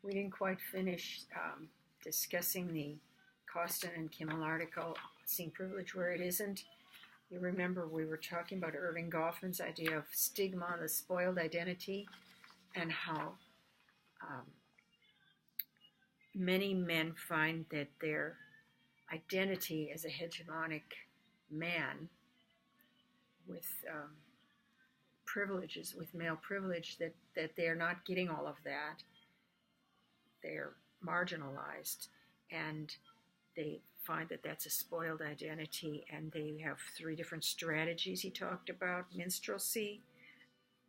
We didn't quite finish discussing the Coston and Kimmel article, Seeing Privilege Where It Isn't. You remember we were talking about Irving Goffman's idea of stigma, the spoiled identity, and how many men find that their identity as a hegemonic man with privileges, with male privilege, that they're not getting all of that. They're marginalized, and they find that that's a spoiled identity, and they have three different strategies he talked about: minstrelsy,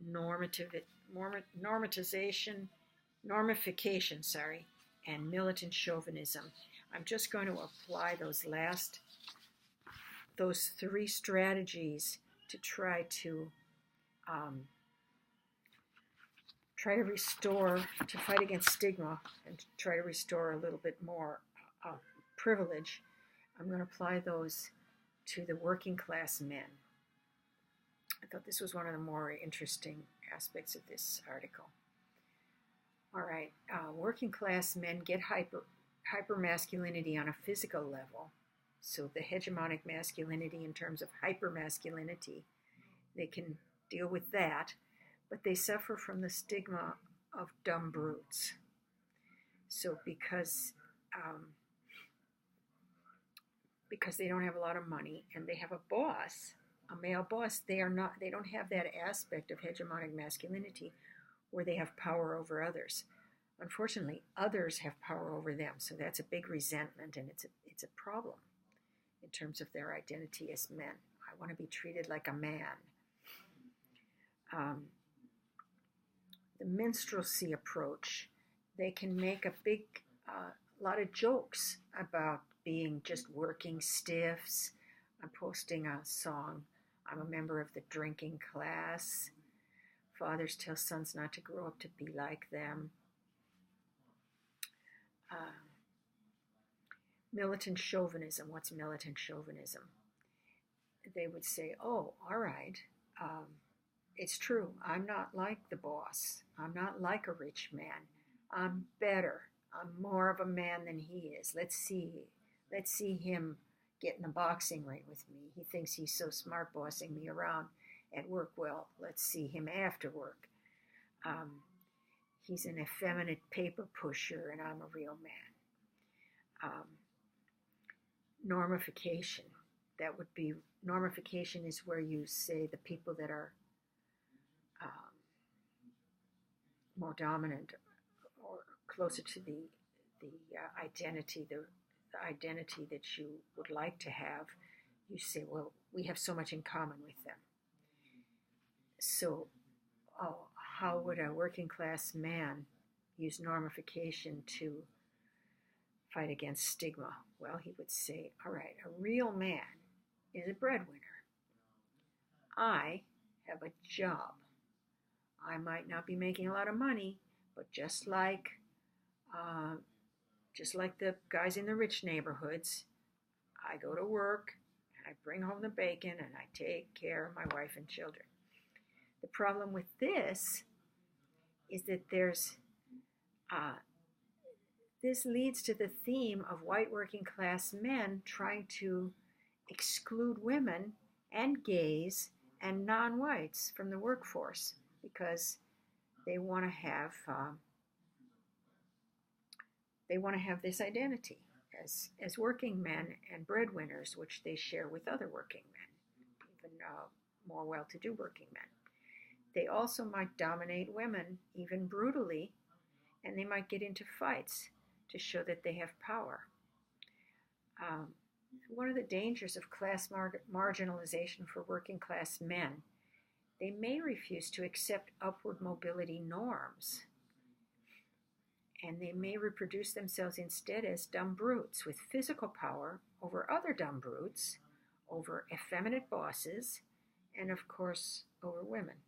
normification, and militant chauvinism. I'm just going to apply those three strategies to try to fight against stigma and try to restore a little bit more privilege. I'm going to apply those to the working class men. I thought this was one of the more interesting aspects of this article. All right, working class men get hypermasculinity on a physical level. So the hegemonic masculinity in terms of hypermasculinity, they can deal with that, but they suffer from the stigma of dumb brutes. So because they don't have a lot of money and they have a boss, a male boss, they don't have that aspect of hegemonic masculinity where they have power over others. Unfortunately, others have power over them, so that's a big resentment, and it's a problem in terms of their identity as men. I want to be treated like a man. The minstrelsy approach, they can make a big lot of jokes about being just working stiffs. I'm posting a song. I'm a member of the drinking class. Fathers tell sons not to grow up to be like them. Militant chauvinism. What's militant chauvinism? They would say, oh, all right, it's true. I'm not like the boss. I'm not like a rich man. I'm better. I'm more of a man than he is. Let's see him get in a boxing ring with me. He thinks he's so smart bossing me around at work. Well, let's see him after work. He's an effeminate paper pusher, and I'm a real man. Normification. That would be, normification is where you say the people that are more dominant or closer to the identity, the identity that you would like to have, you say, well, we have so much in common with them. So, how would a working class man use normification to fight against stigma? Well, he would say, all right, a real man is a breadwinner. I have a job. I might not be making a lot of money, but just like the guys in the rich neighborhoods, I go to work and I bring home the bacon and I take care of my wife and children. The problem with this is that this leads to the theme of white working class men trying to exclude women and gays and non-whites from the workforce because they want to have this identity as working men and breadwinners, which they share with other working men, even more well-to-do working men. They also might dominate women, even brutally, and they might get into fights to show that they have power. One of the dangers of class marginalization for working class men, they may refuse to accept upward mobility norms, and they may reproduce themselves instead as dumb brutes with physical power over other dumb brutes, over effeminate bosses, and of course over women.